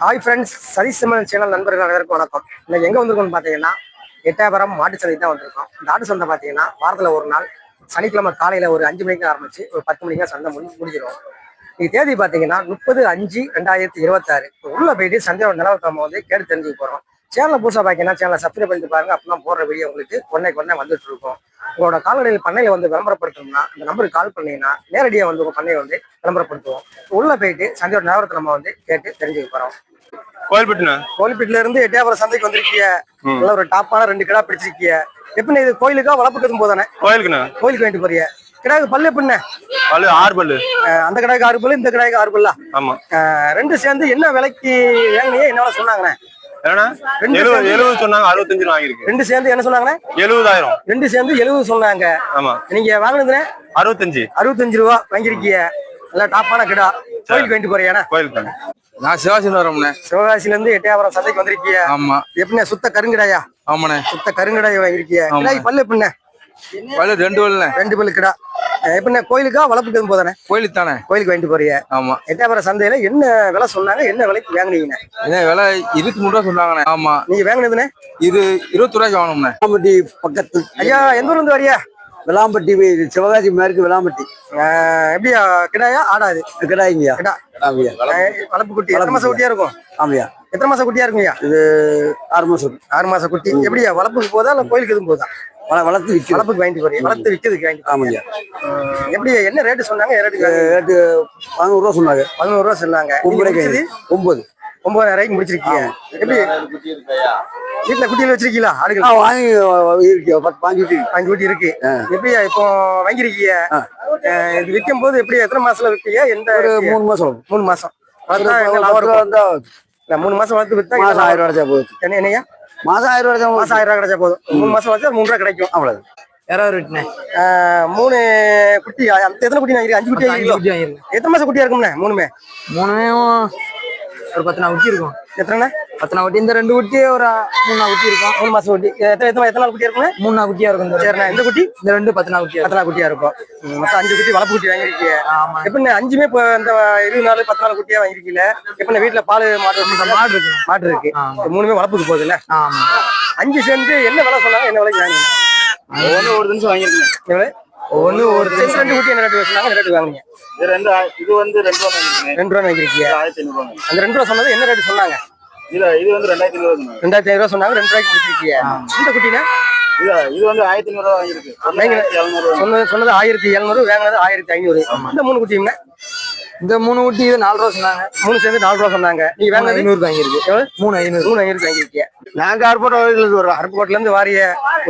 Hi friends, Satish சிம்மன் channel நண்பர்கள் அனைவருக்கும் வணக்கம். இன்னைக்கு எங்கே வந்திருக்கோம்னு பார்த்தீங்கன்னா எட்டயபுரம் மாட்டு சந்தை தான் வந்திருக்கோம். இந்த ஆட்டு சந்தை பார்த்தீங்கன்னா வாரத்தில் ஒரு நாள் சனிக்கிழமை காலையில் ஒரு 5 மணிக்கு ஆரம்பிச்சு ஒரு 10 மணிக்கு சந்தை முடிஞ்சிடும். இன்னைக்கு தேதி பார்த்தீங்கன்னா 30/5/2026. உள்ள போயிட்டு சந்தையோட நிலவரத்தை நம்ம வந்து கேட்டு தெரிஞ்சுக்க போகிறோம். சேனலை புதுசாக பார்த்தீங்கன்னா சேனலை சப்ஸ்கிரைப் பண்ணிட்டு பாருங்க. அப்பதான் போடுற வீடியோ உங்களுக்கு உடனே வந்துட்டு இருக்கும். உங்களோட கால்நடைகள் பண்ணையில வந்து விளம்பரப்படுத்தணும்னா இந்த நம்பருக்கு கால் பண்ணீங்கன்னா நேரடியாக வந்து உங்க பண்ணையை வந்து விளம்பரப்படுத்துவோம். உள்ள போயிட்டு சந்தையோட நிலவரத்தை நம்ம வந்து கேட்டு தெரிஞ்சுக்க போறோம். கோயில்பேட்டில இருந்து எட்டயபுரம் சந்தைக்கு வந்திருக்கீங்க. ஒரு டாப்பான 2 கிடா பிடிச்சிருக்கீங்க. எப்படி இது கோயிலுக்கா வளர்ப்புக்கு போதானே? கோயிலுக்கு வேண்டி போறீங்க. கிடாக்கு பல்லு எப்படின்னு? பல்லு 6 பல்லு. அந்த கடாய்க்கு 6 பல்லு, இந்த கடாய்க்கு 6 பல்லா? ஆமா. ரெண்டு சேர்ந்து என்ன விலைக்கு வாங்கினீங்க? என்ன சொன்னாங்கண்ணே? 70 சொன்னாங்க, 65 வாங்கிருக்கு. ரெண்டு சேர்ந்து என்ன சொன்னாங்கண்ணே? 70,000. ரெண்டு சேர்ந்து 70 சொன்னாங்க. ஆமா. நீங்க வாங்கினதுண்ணே 65 ரூபா வாங்கிருக்கீங்க. நல்லா டாப்பான கிடா. கோயிலுக்கு வேண்டி போறீங்க? கோயிலுக்கு. நான் சிவகாசியில வரோம்ண்ணே. சிவகாசியில இருந்து எட்டயபுரம் சந்தைக்கு வந்திருக்கீங்க. ஆமா. எப்படிண்ணே? சுத்த கருங்கடாயா? ஆமாண்ணே. சுத்த கருங்கடாய் வாங்கிருக்கீங்க. கிடாய் பல்லு எப்படிண்ணே? பல்லு 2 பல்லு. 2 பல்லு கிடா. எப்படிண்ணே? கோயிலுக்கா வளர்ப்புக்கு போதானே? கோயிலுக்கு தானே. கோயிலுக்கு வாங்கிட்டு போறீங்க. ஆமா. எட்டயபுரம் சந்தையில என்ன விலை சொன்னாங்க? என்ன விலைக்கு வாங்கினீங்கண்ணே? என்ன விலை? 23 ரூபா சொன்னாங்கண்ணே. ஆமா. நீங்க வாங்கினதுண்ணே? இது 20 ரூபாய்க்கு வாங்கணும்ண்ணே. விளாம்பட்டி பக்கத்து. ஐயா, எந்த ஊர்ல இருந்து வரியா? விளாம்பட்டி, சிவகாசி மேற்கு விளாம்பட்டி. எப்படியா கிடாயா ஆடாது? கிடாய்ங்கய்யா. கிடா வளர்ப்பு குட்டி. எத்தனை மாசம் குட்டியா இருக்கும்? ஆமையா. எத்தனை மாசம் குட்டியா இருக்குங்கய்யா? இது 6 மாசம் குட்டி. எப்படியா வளர்ப்புக்கு போதா இல்ல கோயிலுக்கு எதுவும் போதா? வளர்ப்புக்கு வாங்கிட்டு போறீங்க. வளர்த்து விற்கிறதுக்கு வாங்கிட்டு. ஆமாங்க. எப்படி என்ன ரேட்டு சொன்னாங்க? ரேட்டு 11 ரூபா சொன்னாங்க. 11 ரூபா சொன்னாங்க. 9,000 முடிச்சிருக்கீங்க. எப்படி வீட்டுல குட்டியில வச்சிருக்கீங்களா? ஆடுகள் வாங்கி இருக்கு. 5 குட்டி இருக்கு. எப்படியா இப்போ வாங்கிருக்கீங்க? இது விற்கும் போது எப்படி எத்தனை மாசத்துல விற்பீங்க? எந்த? 3 மாசம். 3 மாசம். 3 மாசம் வளர்த்து வித்தா 1000 ரூபா கிடைச்சா போதும். என்னையா? மாசம் 1000 ரூபா கிடைச்சா போதும். 3 மாசம் வச்சா 3 ரூபா கிடைக்கும். அவ்வளவு. யாராவது விட்டுனேன் 3 குட்டி. எத்தனை குட்டி வாங்கிருக்கீங்க? 5 குட்டி வாங்கிருக்கீங்க. எத்தனை மாசம் குட்டியா இருக்கும்ண்ணே? மூணுமே ஒரு 10 குட்டி இருக்கும். எத்தனை? 10 குட்டி. இந்த 2 குட்டி ஒரு 3 குட்டி இருக்கும். 3 மாசம் குட்டி. எத்தனை குட்டி இருக்குண்ணே? 3 குட்டியா இருக்கும். சரிண்ணா. இந்த குட்டி? இந்த 2 10 குட்டியா இருக்கும். மொத்தம் 5 குட்டி வளர்ப்பு குட்டி வாங்கிருக்கீங்க. எப்படிண்ணே 5மே இப்போ இந்த 20 நாள் 10 நாள் குட்டியா வாங்கிருக்கீங்க? எப்படிண்ணே வீட்டுல பால் மாடு இருக்கு. 3மே வளர்ப்புக்கு போகுதுல்ல? 5 சேர்ந்து என்ன விலை சொன்னாங்க? என்ன விலைக்கு வாங்கினீங்க? ஒரு நிமிஷம் வாங்கிருக்கீங்க. ஒன்னு ஒரு 2 குட்டி என்ன ரேட்டு சொன்னாங்க? ரேட்டு வாங்குங்க. இது வந்து 2 ரூபா வாங்கிருக்கீங்க. அந்த 2 ரூபா சொன்னது என்ன ரேட்டு சொன்னாங்க? இது வந்து 2,500 ரூபா சொன்னாங்க. 2 ரூபாய்க்கு முடிச்சிருக்கீங்க. இந்த குட்டினா இது வந்து 1,500 ரூபா வாங்கிருக்கு. சொன்னது 1,700, வாங்கினது 1,500. இந்த 3 குட்டிங்க? இந்த 3 குட்டி இது 4 ரூபா சொன்னாங்க. 3 சேர்ந்து 4 ரூபா சொன்னாங்க. நீங்க வாங்கினது 500 வாங்கிருக்கு. 3,500 வாங்கிருக்கீங்க. நாங்க அருப்புக்கோட்டையில இருந்து வாரிய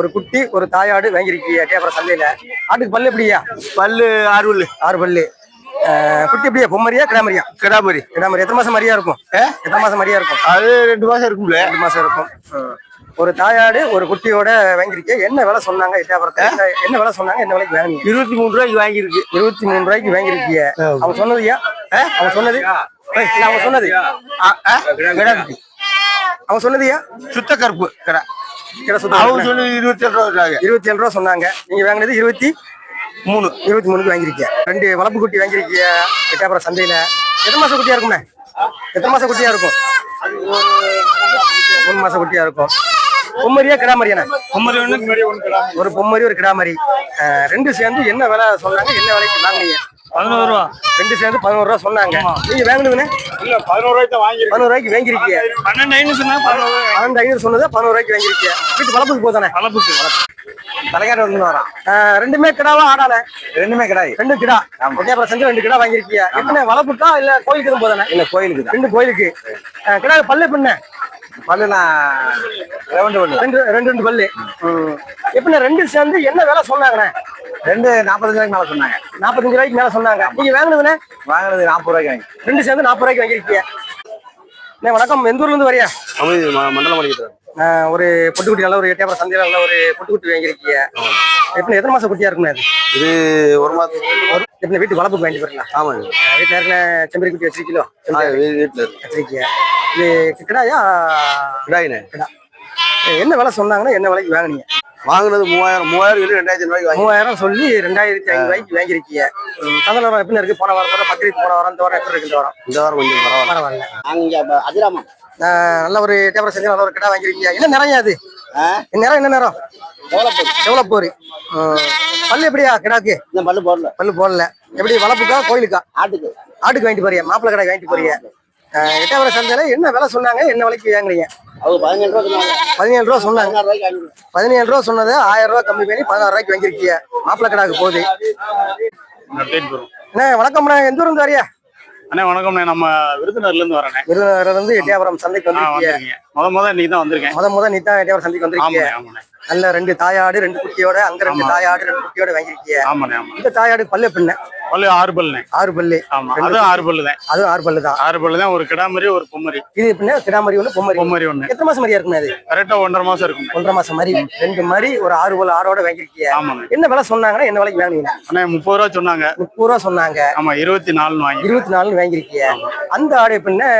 ஒரு குட்டி ஒரு தாயாடு வாங்கிருக்கீங்க எட்டயபுரம் சந்தையில. ஆட்டுக்கு பல்லு எப்படியா? பல்லு 6 பல்லு. குட்டி எப்படியா? பொம்மரியா கிடாமரியா? கிடாமரி. எத்தனை மாசம் மரியா இருக்கும்? எத்தனை மாசம் மரியா இருக்கும்? அது 2 மாசம் இருக்கும்ல. 2 மாசம் இருக்கும். ஒரு தாயாடு ஒரு குட்டியோட வாங்கிருக்கேன். என்ன விலை சொன்னாங்க? எட்டயபுரத்தை என்ன விலை சொன்னாங்க? என்ன விலைக்கு வாங்கி? 23 ரூபாய்க்கு வாங்கிருக்கு. 23 ரூபாய்க்கு வாங்கிருக்கீங்க. அவங்க சொன்னதுயா? அவங்க சொன்னது அவங்க சொன்னது அவங்க சொன்னதுயா? சுத்த கருப்பு கடை. அவங்க சொன்னது 27 ரூபா சொன்னாங்க. நீங்க வாங்கினது 23 வாங்கிருக்கீங்க. 2 வளர்ப்பு குட்டி வாங்கிருக்கீங்க எட்டயபுரம் சந்தையில. எத்தனை மாசம் குட்டியா இருக்கும்ண்ணே? எத்தனை மாசம் குட்டியா இருக்கும்? 3 மாசம் குட்டியா இருக்கும். பொம்மரியா கிடாமரியாண்ணே? ஒரு பொம்மரி ஒரு கிடாமரி. 2 சேர்ந்து என்ன விலை சொன்னாங்க? என்ன விலைக்கு வாங்கினீங்க? 11 ரூபா. 2 சேர்ந்து 11 ரூபா சொன்னாங்க. நீங்க வாங்கினதுண்ணே? 11 ரூபாய்க்கு வாங்கிருக்கீங்க. 12,500 சொன்னது 11 ரூபாய்க்கு வாங்கிருக்கீங்க. வீட்டு வளர்ப்புக்கு போதானே? வளர்ப்புக்கு தலைக்காடு வந்து வரான். 2மே கிடாவா ஆடானே? 2மே கிடாய். 2 கிடா. எட்டயபுரம் சந்தை 2 கிடா வாங்கிருக்கீங்க. எப்படிண்ணே வளர்ப்புக்கா இல்ல கோயிலுக்கு எதுவும் போதானே? இல்ல கோயிலுக்கு. 2 கோயிலுக்கு. கிடா பல்லு எப்படிண்ணே? பல்லுனா 2 பல்லு. எப்படிண்ணே 2 சேர்ந்து என்ன விலை சொன்னாங்கண்ணே? 2 45 ரூபாய்க்கு மேல சொன்னாங்க. 45 ரூபாய்க்கு மேல சொன்னாங்க. நீங்க வாங்கினதுண்ணே? வாங்கினது 40 ரூபாய்க்கு வாங்கி. 2 சேர்ந்து 40 ரூபாய்க்கு வாங்கிருக்கீங்க. வணக்கம். எந்த ஊர்ல இருந்து வரியா? மண்டலம் அடிக்கிறது. ஒரு பொட்டுக்குட்டி நல்ல ஒரு எட்டயபுரம் சந்தையில நல்ல ஒரு பொட்டுக்குட்டி வாங்கிருக்கீங்க. எப்படி எத்தனை மாசம் குட்டியா இருக்குண்ணே? இது 1 மாசம். எப்படி வீட்டு வளர்ப்புக்கு வாங்கி போறீங்களா? ஆமாங்க. வீட்டுல இருக்கிற செம்பரி குட்டி வச்சிருக்கீங்களோ? வீட்டுல வச்சிருக்கீங்க. இது கிடாயா? கிடாயினே. கிடா. என்ன விலை சொன்னாங்கன்னா என்ன விலைக்கு வாங்கினீங்க? வாங்குனது 3000 சொல்லி 2500 ரூபாய்க்கு 3000 சொல்லி 2500 ரூபாய்க்கு வாங்கியிருக்கீங்க. சந்தை நிலவரம் எப்படி இருக்கு? போன வாரத்தோட பக்ரீத் போன வாரம் இந்த வாரம் எப்படி இருக்கு? இந்த வாரம் கொஞ்சம் பரவாயில்ல. நாங்க அதிராமம் நல்ல ஒரு டேபர் செஞ்சு நல்ல ஒரு கிடா வாங்கியிருக்கீங்க. என்ன நிறம் அது? நிறம் என்ன நிறம்? எவ்வளவு போரு? பல்லு எப்படியா கிடாக்கு? பல்லு போடல. எப்படி வளர்ப்புக்கா கோயிலுக்கா? ஆட்டுக்கு வாங்கிட்டு போறியா? மாப்பிள்ளை கடை வாங்கிட்டு போறியா? எட்டாவர சந்தையில என்ன விலை சொன்னாங்க? என்ன விலைக்கு வாங்குறீங்க? 17 ரூபா சொன்னாங்க. 17 ரூபா சொன்னது 1000 ரூபா கம்மி பண்ணி 16 ரூபாய்க்கு வாங்கிருக்கீங்க. மாப்பிள்ளை கடாக்கு போகுது. அண்ணா வணக்கம்ண்ணா, எந்த ஊர் இருந்து வரியா? அண்ணா வணக்கம்ண்ணே, நம்ம விருதுநகர்ல இருந்து வரேன். விருதுநகர்ல இருந்து எட்டியாபுரம் சந்தைக்கு வந்திருக்கீங்க. முத இன்னைக்கு தான் வந்திருக்கேன். முத நீ தான் எட்டியாபுரம் சந்தைக்கு வந்திருக்கீங்க. நல்ல 2 தாயாடு 2 குட்டியோட, அங்க 2 தாயாடு 2 குட்டியோட வாங்கிருக்கீங்க. இந்த தாயாடு பல்லு பின்ன பல்லு 6 பல்லுண்ணே. 6 பல்லு. ஆமா, அதுவும் 6 பல்லு தான். அதுவும் 6 பல்லு தான். 6 பல்லு தான். ஒரு கிடாமரி ஒரு பொம்மரி. இது எப்படின்னா கிடாமரி ஒண்ணு பொம்மரி ஒண்ணு. எத்தனை மாசம் மாதிரியா இருக்குண்ணா? அது கரெக்டா 1.5 மாசம் இருக்கும். 1.5 மாசம் மாதிரி 2 மாதிரி ஒரு 6 பல்லு ஆடோட வாங்கிருக்கீங்க. ஆமாண்ணே. என்ன விலை சொன்னாங்கன்னா என்ன விலைக்கு வாங்குனீங்க? அண்ணா 30 ரூபா சொன்னாங்க. 30 ரூபா சொன்னாங்க. ஆமா, 24 வாங்கி 24 வாங்கிருக்கீங்க. அந்த ஆடு எப்படின்னா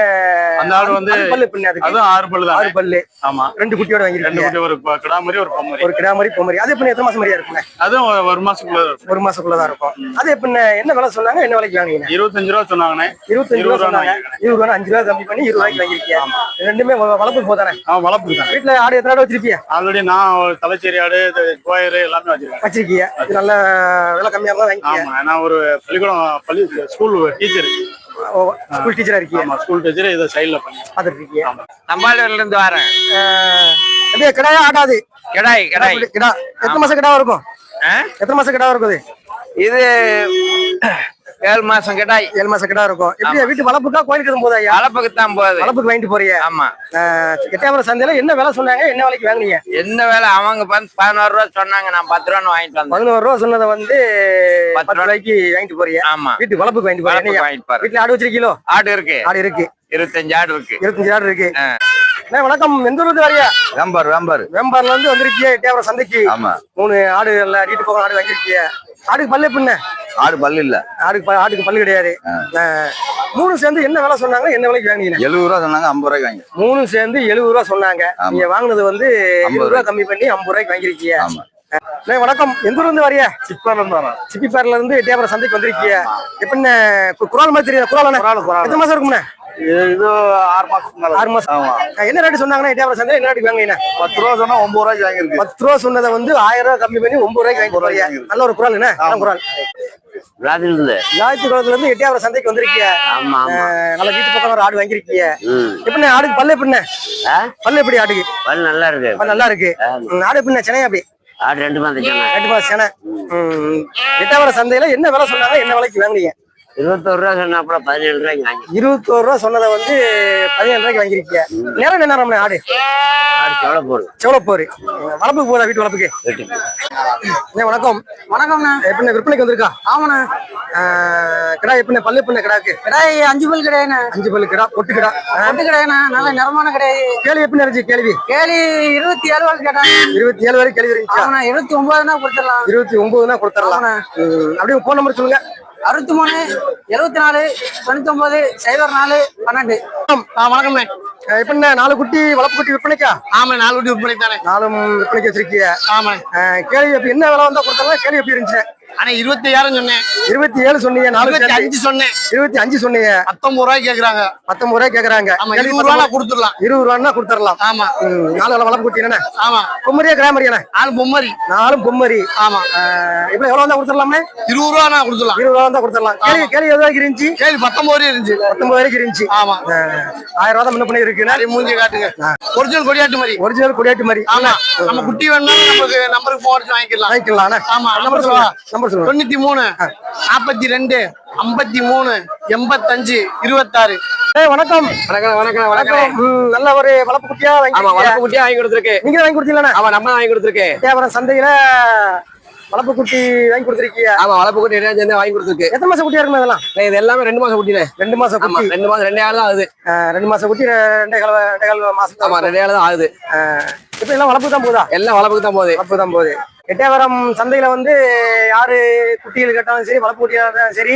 அந்த ஆடு வந்து பல்லு பின்ன அதுவும் 6 பல்லு தான். 6 பல்லு. ஆமா, 2 குட்டியோட வாங்கிருக்கீங்க. 2 குட்டி, ஒரு கிடாமரி ஒரு பொம்மரி. ஒரு கிடாமரி பொம்மரி. அது எப்படின்னா எத்தனை மாசம் மாதிரியா இருக்குண்ணே? அதுவும் 1 மாசத்துக்குள்ள இருக்கும். 1 மாசத்துக்குள்ளதான் இருக்கும். அது எப்படின்னா என்ன விலை சொன்னாங்க? என்ன விலைக்கு வாங்குனீங்க? 25 ரூபா சொன்னாங்கண்ணே. 25 ரூபா சொன்னாங்க. 20 ரூபா 5 ரூபா கம்மி பண்ணி 20 ரூபாய்க்கு வாங்கிருக்கீங்க. ரெண்டுமே வளர்ப்பு போதானே? வளர்ப்பு தான். வீட்டுல ஆடு எத்தனை ஆடு வச்சிருப்பீங்க? ஆல்ரெடி நான் தலைச்சேரி ஆடு, கோயரு எல்லாமே வச்சிருக்கீங்க. இது நல்ல விலை கம்மியா தான் வாங்கிக்கீங்க. ஆமா, நான் ஒரு பள்ளிக்கூடம் ஸ்கூல் டீச்சர். ஸ்கூல் டீச்சரா இருக்கீங்க? ஆமா, ஸ்கூல் டீச்சர். இதை சைடுல பண்ணி பாத்துருக்கீங்க. நம்பாளூர்ல இருந்து வரேன். அப்படியே கிடாயா ஆடாது? கிடாய் கிடா. எத்தனை மாசம் கிடாவா இருக்கும்? எத்தனை மாசம் கிடாவா இருக்குது? இது 7 மாசம் கிடாய். 7 மாசம் கிடா இருக்கும். எப்படி வீட்டு வளர்ப்புக்கா கோயிலுக்கு எதுவும் போதா? வளர்ப்புக்கு தான் போகுது. வளர்ப்புக்கு வாங்கிட்டு போறீங்க? ஆமா. எட்டாபுரம் சந்தையில என்ன விலை சொன்னாங்க? என்ன விலைக்கு வாங்குனீங்க? என்ன வேலை? அவங்க 11 ரூபா சொன்னாங்க. நான் 10 ரூபான்னு வாங்கிட்டு வந்தேன். 11 ரூபா சொன்னதை வந்து 10 ரூபாய்க்கு வாங்கிட்டு போறீங்க. ஆமா, வீட்டு வளர்ப்புக்கு வாங்கிட்டு போறீங்க. வீட்டுல ஆடு வச்சிருக்கீங்களோ? ஆடு இருக்கு. ஆடு இருக்கு. 25 ஆடு இருக்கு. 25 ஆடு இருக்கு. வணக்கம், எந்த ஊர்ல இருந்து வரியா? வேம்பார்ல இருந்து வந்திருக்கீங்க எட்டியாபுரம் சந்தைக்கு. 3 ஆடு எல்லாம் வீட்டு போக ஆடு வாங்கிருக்கீங்க. ஆடுக்கு பல்லு பின்ன? ஆடு பல்லு இல்ல. ஆடுக்கு பல்லு கிடையாது. 3 சேர்ந்து என்ன விலை சொன்னாங்க? என்ன விலைக்கு வாங்கினீங்க? 70 ரூபா சொன்னாங்க. 50 ரூபாய்க்கு வாங்கி. 3 சேர்ந்து 70 ரூபா சொன்னாங்க. நீங்க வாங்கினது வந்து 20 ரூபா கம்மி பண்ணி 50 ரூபாய்க்கு வாங்கிருக்கீங்க. வணக்கம், எந்த ஊர்ல இருந்து வரியா? சிப்பிப்பாறையில இருந்து எட்டியாபுரம் சந்தைக்கு வந்திருக்கீங்க. எப்படின்னு குரால் மாதிரி தெரியும்? குரால் எத்தனை மாசம் இருக்கும்ண்ணே? இது 6 மாசம். 6 மாசம். என்ன ரேட்டு சொன்னாங்கன்னா எட்டியாபுரம் சந்தை என்ன ரேட்டுக்கு வாங்கினீங்க? 10 ரூபா சொன்னா 9 ரூபாய்க்கு வாங்கிருக்கு. 10 ரூபா சொன்னதை வந்து 1000 ரூபா கம்மி பண்ணி 9 ரூபாய்க்கு வாங்கிட்டு போறீங்க. நல்ல ஒரு குரால். என்ன குரால்? ஞாயிற்றுக்குளத்துல இருந்து எட்டியாபுரம் சந்தைக்கு வந்திருக்கீங்க. நல்ல வீட்டு பக்கம் ஒரு ஆடு வாங்கிருக்கீங்க. எப்படி ஆடுக்கு பல்லு எப்படின்னு? பல்லு எப்படி ஆடுக்கு? பல் நல்லா இருக்கு. நல்லா இருக்கு. ஆடு எப்படின்னா சென்னை அப்படி? ஆடு 2 மாசம். 2 மாசம் சென்னை. எட்டாபுரம் சந்தையில என்ன விலை சொன்னாங்க? என்ன விலைக்கு வாங்குனீங்க? 21 ரூபா சொன்னா அப்புறம் 17 ரூபாய்க்கு வாங்கி. 21 ரூபா சொன்னதை வந்து 17 ரூபாய்க்கு வாங்கிருக்கீங்க. நேரம் என்ன நேரம் ஆடு? செவலப்போரு. வளர்ப்புக்கு போதா? வீட்டு வளர்ப்புக்கு? வணக்கம். வணக்கம்ண்ணா. எப்படி விற்பனைக்கு வந்திருக்கா? ஆமாண்ணா. கிடா எப்படி பல்லு பண்ண கிடாக்கு? கிடாய் 5 பல் கிடையாதுண்ணா. 5 பல்லு கிடா. பொட்டு கிடா. பொட்டு கிடையாதுண்ணா. நல்ல நிறமான கிடையாது. கேள்வி எப்படி இருந்துச்சு? கேள்வி 27 ரூபாய்க்கு கேட்டாங்க. 27 வரைக்கும் கேள்வி இருந்துச்சு. 29 கொடுத்துடலாம். 29 கொடுத்துடலாம். அப்படியே போன் நம்பர் சொல்லுங்க. 63 74 99 04 12. வணக்கம்ண்ணே. எப்படின்னா 4 குட்டி வளர்ப்பு குட்டி விற்பனைக்கா? ஆமா, 4 குட்டி விற்பனை தானே. 4 விற்பனைக்கு வச்சிருக்கீங்க. ஆமா. கேள்வி எப்படி என்ன விலை வந்தா கொடுத்தாலும் கேள்வி எப்படி இருந்துச்சு? ஆனா 27 சொன்னேன். 27 சொன்னீங்க. 25 சொன்னேன். 25 சொன்னீங்க. 19 ரூபாய்க்கு கேக்குறாங்க. 19 ரூபாய்க்கு கேக்குறாங்க. ஆமா, 20 ரூபாய் கொடுத்துடலாம். 20 ரூபான்னா கொடுத்துடலாம். ஆமா. 4 வளர்ப்பு குட்டி என்ன? ஆமா. பொம்மரியா கிராமரியாண்ணே? 4 பொம்மரி. 4 பொம்மரி. ஆமா. இப்ப எவ்வளவு வந்தா கொடுத்துடலாமே? 20 ரூபா நான் கொடுத்துடலாம். 20 ரூபா வந்தா கொடுத்துடலாம். கேள்வி எவ்வளவு வரைக்கும் இருந்துச்சு? கேள்வி 19 வரைக்கும் இருந்துச்சு. 19 வரைக்கும் இருந்துச்சு. ஆமா. 1000 ரூபா தான் முன்ன பண்ணி இருக்கு. நிறைய மூஞ்சி காட்டுங்க. ஒரிஜினல் கொடியாட்டு மாதிரி. ஒரிஜினல் கொடியாட்டு மாதிரி. ஆமா. நம்ம குட்டி வேணும்னா நமக்கு நம்பருக்கு போன் அடிச்சு வாங்கிக்கலாம். ஆமா. நம்பர் சொல்லுங்க. 93 42 53 85 26. வணக்கம். வணக்கம். நல்ல ஒரு வளர்ப்பு குட்டியா வாங்கி கொடுத்துருக்கு. நீங்க வாங்கி கொடுத்தீங்களா? ஆமா, நம்ம வாங்கி கொடுத்துருக்கு. எட்டியாபுரம் சந்தையில வளர்ப்பு குட்டி வாங்கி கொடுத்துருக்கீங்க. ஆமா, வளர்ப்பு குட்டி நிறைய சேர்ந்து வாங்கி கொடுத்துருக்கு. எத்தனை மாசம் குட்டியா இருக்கும் இதெல்லாம்? இது எல்லாமே 2 மாசம் குட்டினே. 2 மாசம் குட்டி. 2 மாசம் 2 ஆள் தான் ஆகுது. 2 மாசம் குட்டி 2 மாசம். ஆமா, 2 ஆள் தான் ஆகுது. இப்ப எல்லாம் வளர்ப்பு தான் போகுதா? எல்லாம் வளர்ப்புக்கு தான் போகுது. வளர்ப்பு தான் போகுது. எட்டயபுரம் சந்தையில வந்து யாரு குட்டிகள் கேட்டாலும் சரி, வளர்ப்பு குட்டியா இருந்தாலும் சரி,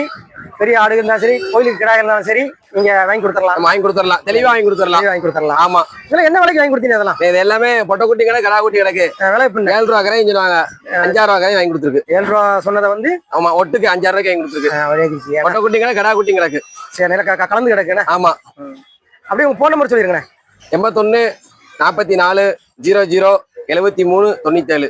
பெரிய ஆடு இருந்தாலும் சரி, கோயிலுக்கு கிடாய் இருந்தாலும் சரி, நீங்க வாங்கி கொடுத்துடலாம். நம்ம வாங்கி கொடுத்துடலாம், தெளிவா வாங்கி கொடுத்துடலாம். வாங்கி கொடுத்துடலாம். ஆமா. இதெல்லாம் என்ன விலைக்கு வாங்கி கொடுத்தீங்க? அதெல்லாம் இது எல்லாமே பொட்டை குட்டி கிடக்கு, கடா குட்டி கிடக்கு. விலை இப்ப 7 ரூபா கரையும் சொல்லுவாங்க, 5,000 ரூபா கரையும் வாங்கி கொடுத்துருக்கு. 7 ரூபா சொன்னதை வந்து ஆமா, ஒட்டுக்கு 5,000 ரூபாய்க்கு வாங்கி கொடுத்துருக்கு. விலைக்கு பொட்டை குட்டி கிடக்கு, கடா குட்டி கிடக்கு. சரி, நில கலந்து கிடக்குண்ணே. ஆமா. அப்படியே உங்க போன் நம்பர் சொல்லிருங்கண்ணே. 81 44 00 73 97.